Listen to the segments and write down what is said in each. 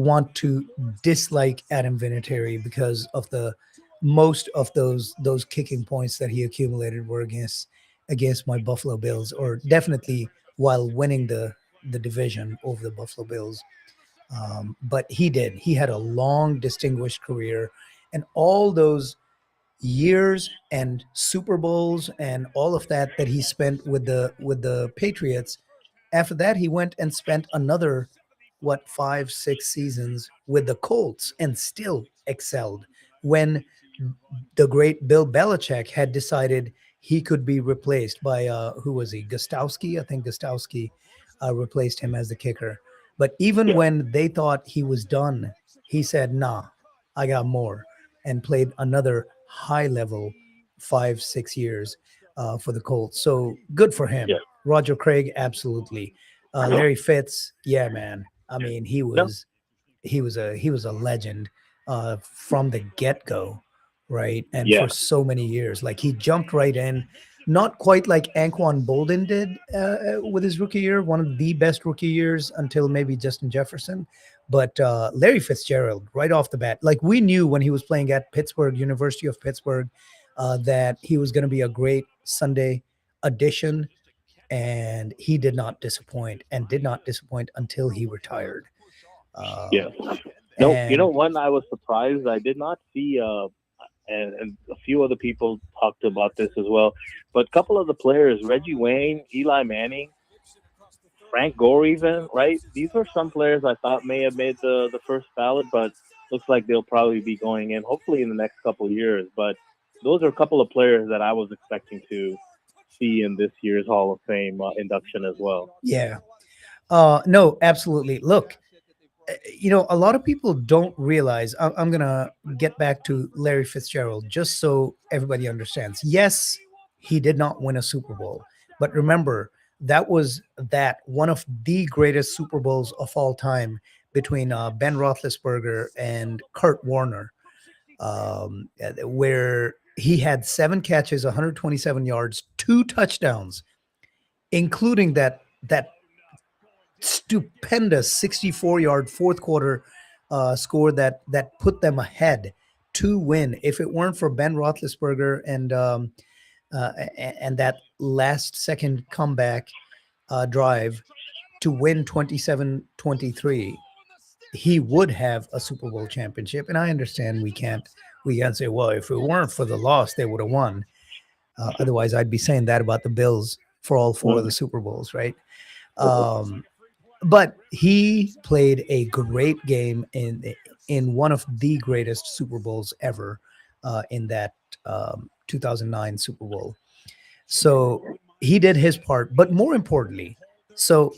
want to dislike Adam Vinatieri because of the most of those kicking points that he accumulated were against my Buffalo Bills, or definitely while winning the division over the Buffalo Bills. But he had a long, distinguished career, and all those years and Super Bowls and all of that he spent with the Patriots. After that, he went and spent another what 5 6 seasons with the Colts and still excelled. When the great Bill Belichick had decided he could be replaced by who was he? Gostowski, I think Gostowski replaced him as the kicker. But even Yeah. when they thought he was done, he said, "Nah, I got more," and played another high level 5 6 years for the Colts. So good for him. Yeah. Roger Craig, absolutely. Larry Fitz, yeah, man. I mean, No. he was a legend from the get go, right? And Yeah. for so many years, like he jumped right in, not quite like Anquan Bolden did with his rookie year, one of the best rookie years until maybe Justin Jefferson. But Larry Fitzgerald, right off the bat, like we knew when he was playing at Pittsburgh, University of Pittsburgh, that he was going to be a great Sunday addition, and he did not disappoint, and did not disappoint until he retired. Yeah. Um, No, you know, and one I was surprised I did not see, and a few other people talked about this as well, but a couple of the players, Reggie Wayne, Eli Manning, Frank Gore, even, right? These were some players I thought may have made the first ballot, but looks like they'll probably be going in, hopefully in the next couple of years. But those are a couple of players that I was expecting to see in this year's Hall of Fame induction as well. yeah, no, absolutely. Look, a lot of people don't realize. I'm gonna get back to Larry Fitzgerald just so everybody understands. Yes, he did not win a Super Bowl, but remember that was that one of the greatest Super Bowls of all time between Ben Roethlisberger and Kurt Warner, where he had 7 catches, 127 yards, 2 touchdowns, including that stupendous 64-yard fourth quarter score that put them ahead to win. If it weren't for Ben Roethlisberger and that last second comeback drive to win 27-23, he would have a Super Bowl championship. And I understand we can't say, well, if it weren't for the loss, they would have won. Otherwise, I'd be saying that about the Bills for all four of the Super Bowls, right? Um, but he played a great game in one of the greatest Super Bowls ever, in that 2009 Super Bowl. So he did his part, but more importantly, so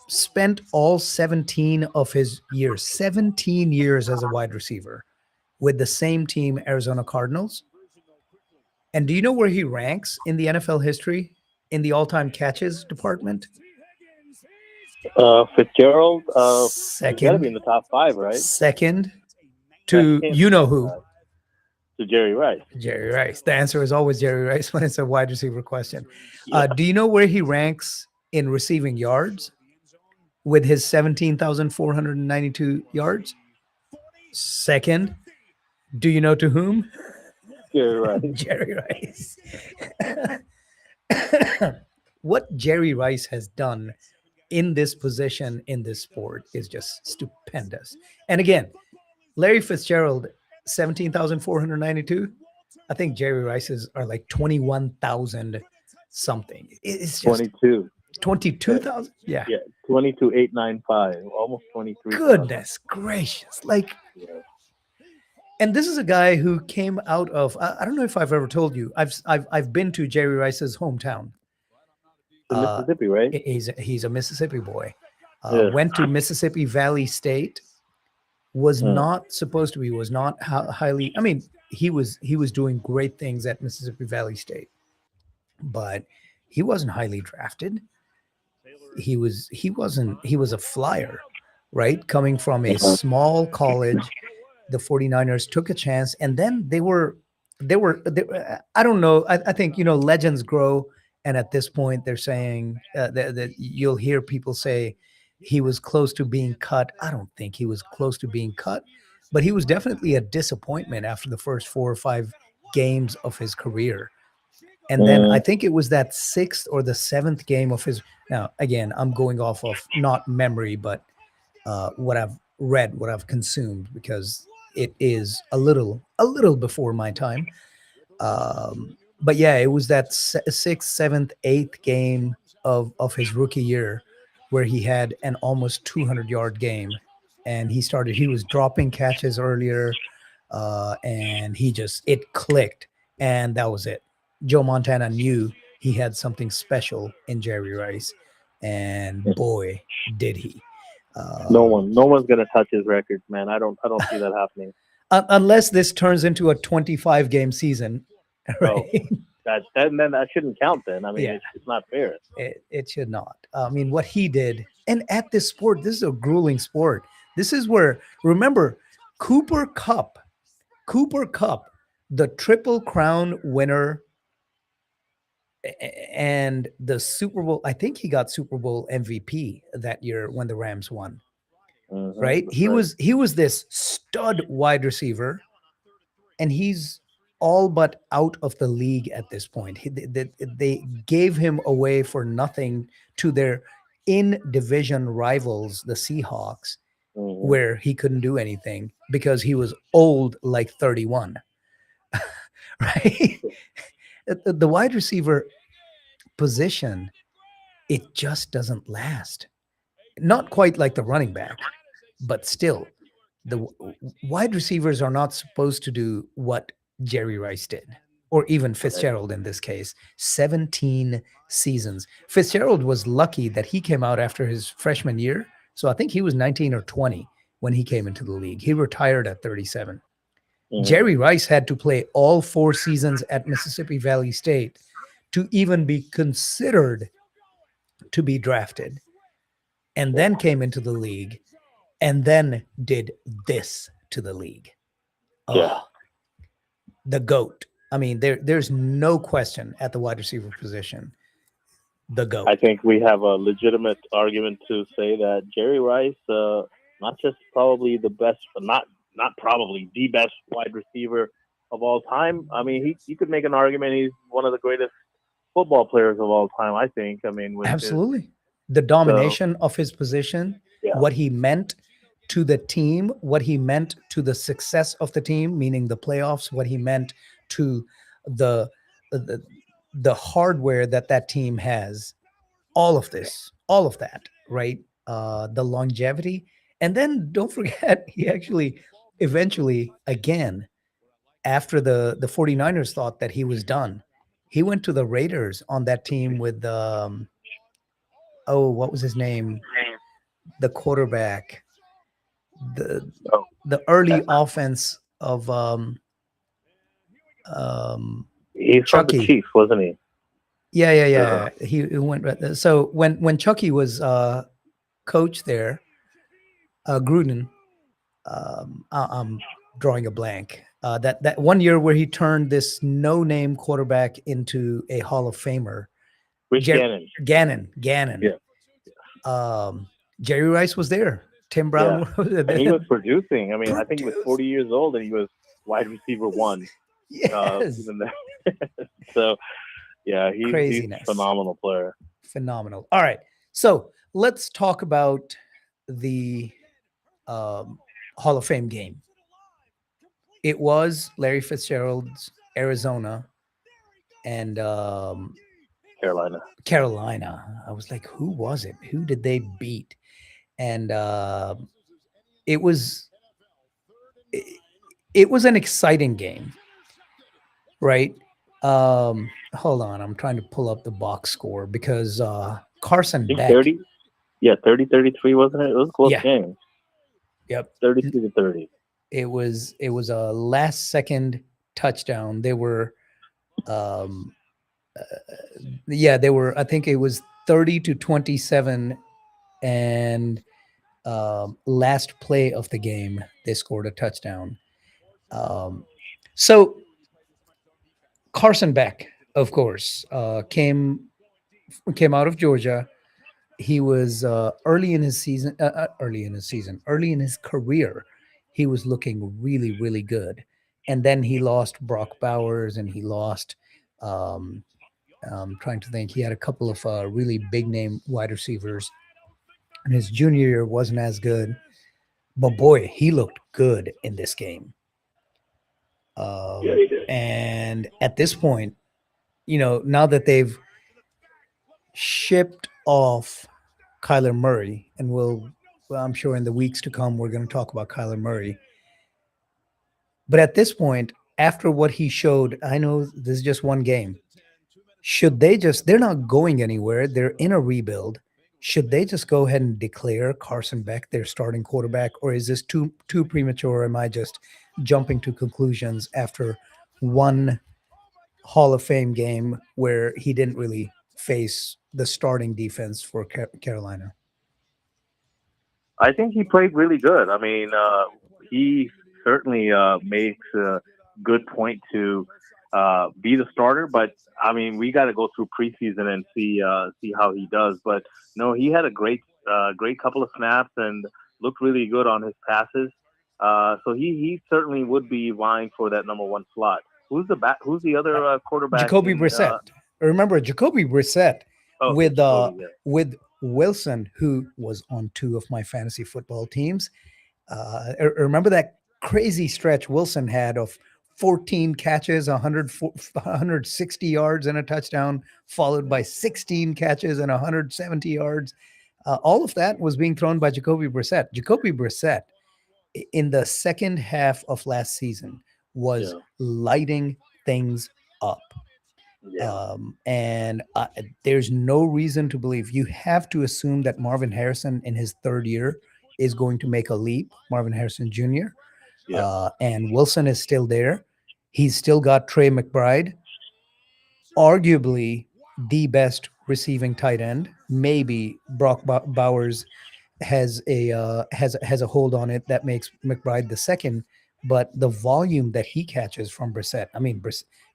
spent all 17 of his years, 17 years as a wide receiver with the same team, Arizona Cardinals. And do you know where he ranks in the NFL history in the all-time catches department? Fitzgerald, he's got to be in Second, the top five, right? second to Second, you know who? to Jerry Rice. Jerry Rice. The answer is always Jerry Rice when it's a wide receiver question. Yeah. Do you know where he ranks in receiving yards with his 17,492 yards? Second. Do you know to whom? Jerry Rice. Jerry Rice. What Jerry Rice has done in this position in this sport is just stupendous. And again, Larry Fitzgerald, 17,492. I think Jerry Rice's are like 21,000 something. It's just 22. 22,000. Yeah. Yeah, 22,895, almost 23. Goodness gracious. Like, Yeah. and this is a guy who came out of, I don't know if I've ever told you, I've been to Jerry Rice's hometown. In Mississippi, right? He's a Mississippi boy. Yeah. Went to Mississippi Valley State. Was Hmm. not supposed to be. Was not highly. I mean, he was doing great things at Mississippi Valley State, but he wasn't highly drafted. He was a flyer, right? Coming from a small college, the 49ers took a chance, and then they I don't know. I think legends grow, and at this point they're saying that you'll hear people say he was close to being cut. I don't think he was close to being cut, but he was definitely a disappointment after the first 4 or 5 games of his career. And then I Mm, think it was that 6th or the 7th game of his. Now, again, I'm going off of not memory, but what I've read, what I've consumed, because it is a little before my time. But yeah, it was that 6th, 7th, 8th game of his rookie year where he had an almost 200-yard game, and he was dropping catches earlier, and it clicked, and that was it. Joe Montana knew he had something special in Jerry Rice, and boy, did he. no one's gonna touch his records, man. I don't see that happening. Unless this turns into a 25 game season, Oh, right? then that shouldn't count. Then I mean, Yeah. it's not fair. It should not. I mean, what he did, and at this sport, this is a grueling sport. This is where, remember, Cooper Cup, the Triple Crown winner and the Super Bowl. I think he got Super Bowl MVP that year when the Rams won. Right? That's right. He was this stud wide receiver, and he's all but out of the league at this point. They gave him away for nothing to their in division rivals, the Seahawks, where he couldn't do anything because he was old, like 31. Right? The wide receiver position, it just doesn't last. Not quite like the running back, but still, the wide receivers are not supposed to do what Jerry Rice did, or even Fitzgerald in this case. 17 seasons. Fitzgerald was lucky that he came out after his freshman year. So I think he was 19 or 20 when he came into the league. He retired at 37. Jerry Rice had to play all 4 seasons at Mississippi Valley State to even be considered to be drafted, and then came into the league and then did this to the league. Yeah. The GOAT. I mean, there's no question at the wide receiver position. The GOAT. I think we have a legitimate argument to say that Jerry Rice, not just probably the best, not probably the best wide receiver of all time. I mean, you could make an argument he's one of the greatest football players of all time. I think. I mean, absolutely, the domination of his position, what he meant to the team, what he meant to the success of the team, meaning the playoffs, what he meant to the hardware that team has, all of that, right? The longevity. And then don't forget, he actually eventually, again, after the 49ers thought that he was done, he went to the Raiders on that team with what was his name? The quarterback, the early offense of he's Chucky. from the Chiefs, wasn't he? Yeah. He went. So when Chucky was coach there, Gruden, I'm drawing a blank. That one year where he turned this no-name quarterback into a Hall of Famer. Gannon. Yeah. Jerry Rice was there. Tim Brown. Yeah. And he was producing. I mean, I think he was 40 years old and he was wide receiver 1. Yes. So, yeah, he's a phenomenal player. Phenomenal. All right. So let's talk about the Hall of Fame game. It was Larry Fitzgerald's Arizona and Carolina. I was like, who was it? Who did they beat? And it was an exciting game, right? Hold on, I'm trying to pull up the box score because Carson Beck. 30? Yeah, 30-33, wasn't it? It was a close game. Yep. 32-30. It was a last second touchdown. They were they were, I think it was 30-27, and last play of the game they scored a touchdown. So Carson Beck, of course, came out of Georgia, he was early in his season, early in his career, he was looking really, really good. And then he lost Brock Bowers and he lost, um, trying to think, he had a couple of really big name wide receivers. And his junior year wasn't as good. But boy, he looked good in this game. Yeah, he did. And at this point, now that they've shipped off Kyler Murray, and well, I'm sure in the weeks to come, we're going to talk about Kyler Murray. But at this point, after what he showed, I know this is just one game. They're not going anywhere. They're in a rebuild. Should they just go ahead and declare Carson Beck their starting quarterback, or is this too premature? Am I just jumping to conclusions after one Hall of Fame game where he didn't really face the starting defense for Carolina? I think he played really good. I mean, he certainly makes a good point to be the starter, but I mean, we got to go through preseason and see how he does. But no, he had a great couple of snaps and looked really good on his passes. So he certainly would be vying for that number one slot. Who's the other quarterback? Jacoby Brissett. Remember Jacoby Brissett with Jacoby, yeah. with Wilson, who was on 2 of my fantasy football teams. Remember that crazy stretch Wilson had of 14 catches, 160 yards and a touchdown, followed by 16 catches and 170 yards. All of that was being thrown by Jacoby Brissett. Jacoby Brissett, in the second half of last season, was lighting things up. Yeah. And there's no reason to believe. You have to assume that Marvin Harrison in his third year is going to make a leap, Marvin Harrison Jr. And Wilson is still there. He's still got Trey McBride, arguably the best receiving tight end. Maybe Brock Bowers has a hold on it that makes McBride the second. But the volume that he catches from Brissett, I mean,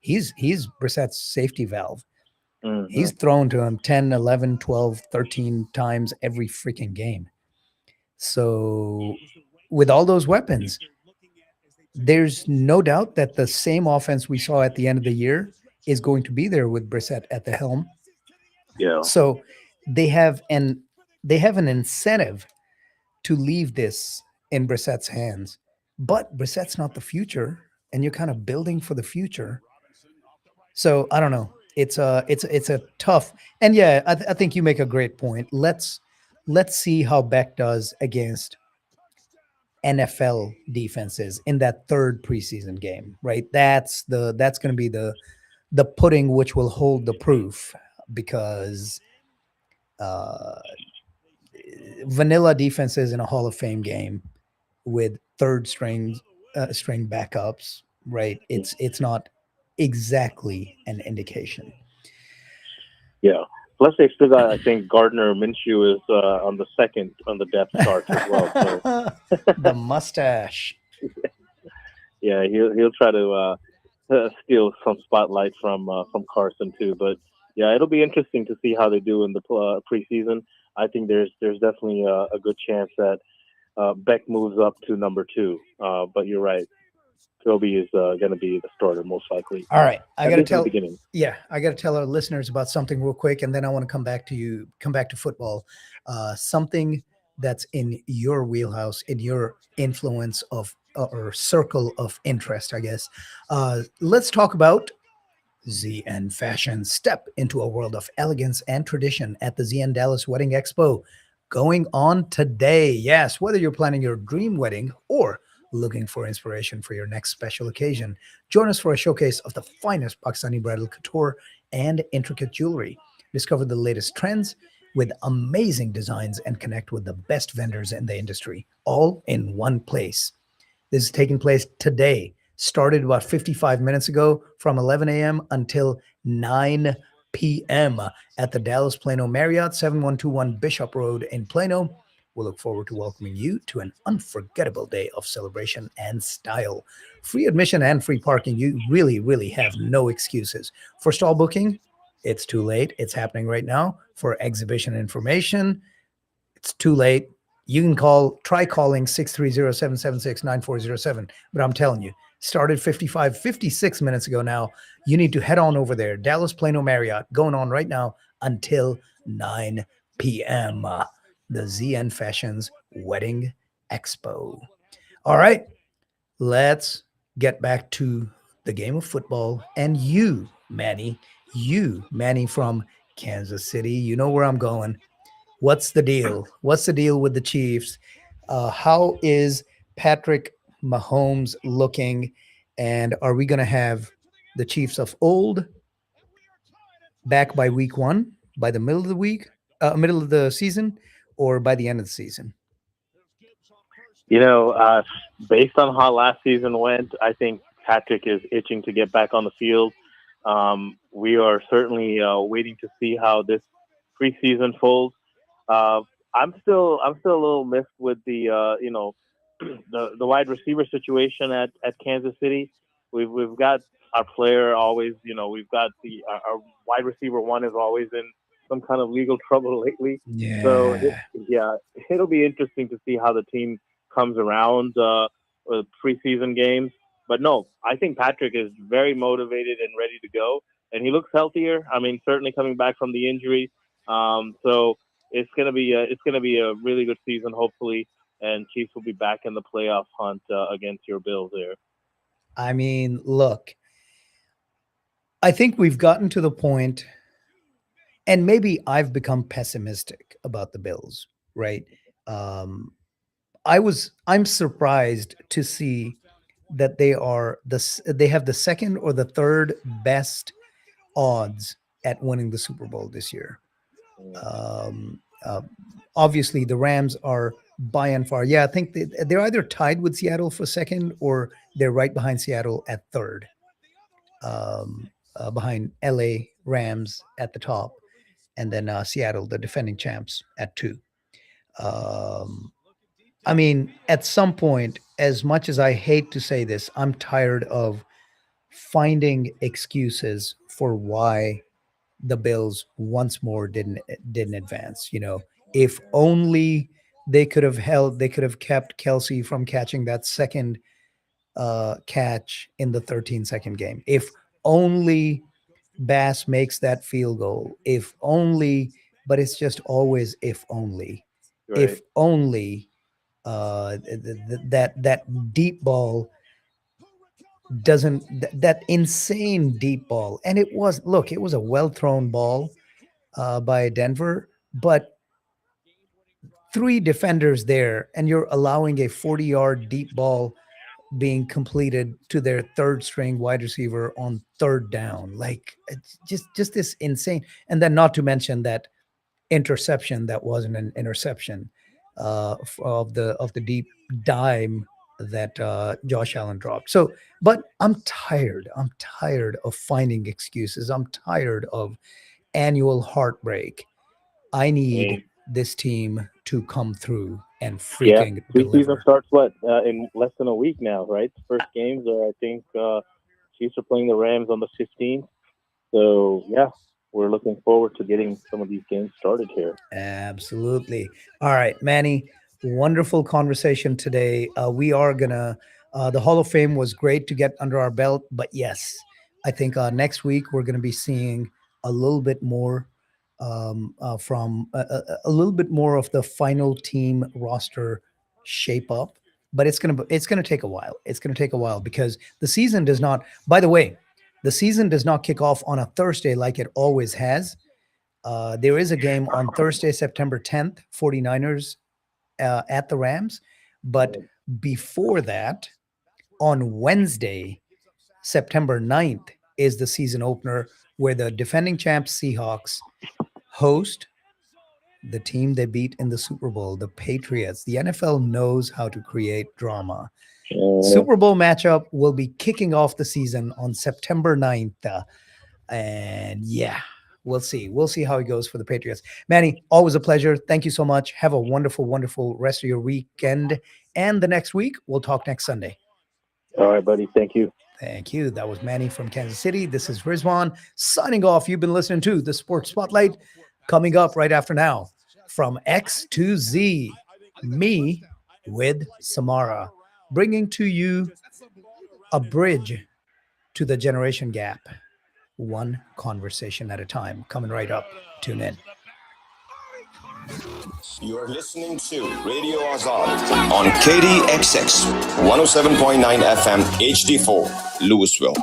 he's Brissett's safety valve. Mm-hmm. He's thrown to him 10, 11, 12, 13 times every freaking game. So with all those weapons, there's no doubt that the same offense we saw at the end of the year is going to be there with Brissett at the helm. Yeah. So they have an incentive to leave this in Brissett's hands. But Brissett's not the future, and you're kind of building for the future. So I don't know. It's a tough, and yeah, I think you make a great point. Let's see how Beck does against NFL defenses in that third preseason game, right? That's going to be the pudding which will hold the proof, because vanilla defenses in a Hall of Fame game with third string backups, right? It's not exactly an indication. Yeah. Plus, they still got, I think, Gardner Minshew is on the depth chart as well. So. The mustache. Yeah, he'll try to steal some spotlight from Carson too. But yeah, it'll be interesting to see how they do in the preseason. I think there's definitely a good chance that Beck moves up to number 2. But you're right. Kobe is going to be the starter most likely. All right. I got to tell our listeners about something real quick, and then I want to come back to football. Something that's in your wheelhouse, in your influence of or circle of interest, I guess. Let's talk about ZN Fashion. Step into a world of elegance and tradition at the ZN Dallas Wedding Expo, going on today. Yes, whether you're planning your dream wedding or looking for inspiration for your next special occasion, join us for a showcase of the finest Pakistani bridal couture and intricate jewelry. Discover the latest trends with amazing designs and connect with the best vendors in the industry, all in one place. This is taking place today. Started about 55 minutes ago from 11 a.m. until 9 p.m. at the Dallas Plano Marriott, 7121 Bishop Road in Plano. We'll look forward to welcoming you to an unforgettable day of celebration and style. Free admission and free parking. You really, really have no excuses. For stall booking, It's too late. It's happening right now. For exhibition information, it's too late. You can try calling 630-776-9407. But I'm telling you, started 56 minutes ago now. You need to head on over there. Dallas Plano Marriott, going on right now until 9 p.m. The ZN Fashions Wedding Expo. All right, let's get back to the game of football. And you, Manny from Kansas City, you know where I'm going. What's the deal? What's the deal with the Chiefs? How is Patrick Mahomes looking? And are we going to have the Chiefs of old back by week 1, by the middle of the middle of the season, or by the end of the season? Based on how last season went, I think Patrick is itching to get back on the field. We are certainly waiting to see how this preseason folds. I'm still a little missed with the the wide receiver situation at Kansas City. We've got our player always, we've got our wide receiver one is always in some kind of legal trouble lately. Yeah. So it'll be interesting to see how the team comes around with preseason games. But no, I think Patrick is very motivated and ready to go, and he looks healthier. I mean, certainly coming back from the injury. So it's gonna be a really good season, hopefully, and Chiefs will be back in the playoff hunt against your Bills there. I mean, look, I think we've gotten to the point, and maybe I've become pessimistic about the Bills, right? I'm surprised to see that they have the second or the third best odds at winning the Super Bowl this year. Obviously, the Rams are by and far. Yeah, I think they're either tied with Seattle for second, or they're right behind Seattle at third, behind LA Rams at the top, and then Seattle, the defending champs, at 2. I mean, at some point, as much as I hate to say this, I'm tired of finding excuses for why the Bills once more didn't advance. If only they could have kept Kelsey from catching that second catch in the 13-second game. If only Bass makes that field goal. If only, but it's just always if only. Right. If only that deep ball doesn't, that insane deep ball. And it was a well thrown ball by Denver, but 3 defenders there, and you're allowing a 40-yard deep ball being completed to their third string wide receiver on 3rd down. Like, it's just this insane. And then not to mention that interception that wasn't an interception of the deep dime that Josh Allen dropped. So, but I'm tired of finding excuses. I'm tired of annual heartbreak. I need this team to come through and freaking deliver. Preseason starts in less than a week now, right? First games are, I think, Chiefs are playing the Rams on the 15th. So yeah, we're looking forward to getting some of these games started here. Absolutely. All right, Manny, wonderful conversation today. We are gonna the Hall of Fame was great to get under our belt, but yes, I think next week we're gonna be seeing a little bit more from a little bit more of the final team roster shape up, but it's gonna take a while. It's gonna take a while because the season does not. By the way, the season does not kick off on a Thursday like it always has. There is a game on Thursday, September 10th, 49ers at the Rams, but before that, on Wednesday, September 9th, is the season opener where the defending champs Seahawks host the team they beat in the Super Bowl, the Patriots. The NFL knows how to create drama. Super Bowl matchup will be kicking off the season on September 9th. And yeah, we'll see. We'll see how it goes for the Patriots. Manny, always a pleasure. Thank you so much. Have a wonderful, wonderful rest of your weekend. And the next week, we'll talk next Sunday. All right, buddy. Thank you. Thank you. That was Manny from Kansas City. This is Rizwan signing off. You've been listening to the Sports Spotlight. Coming up right after now, from X to Z, me with Samara, bringing to you a bridge to the generation gap, one conversation at a time. Coming right up. Tune in. You're listening to Radio Azad on KDXX 107.9 FM HD4, Louisville.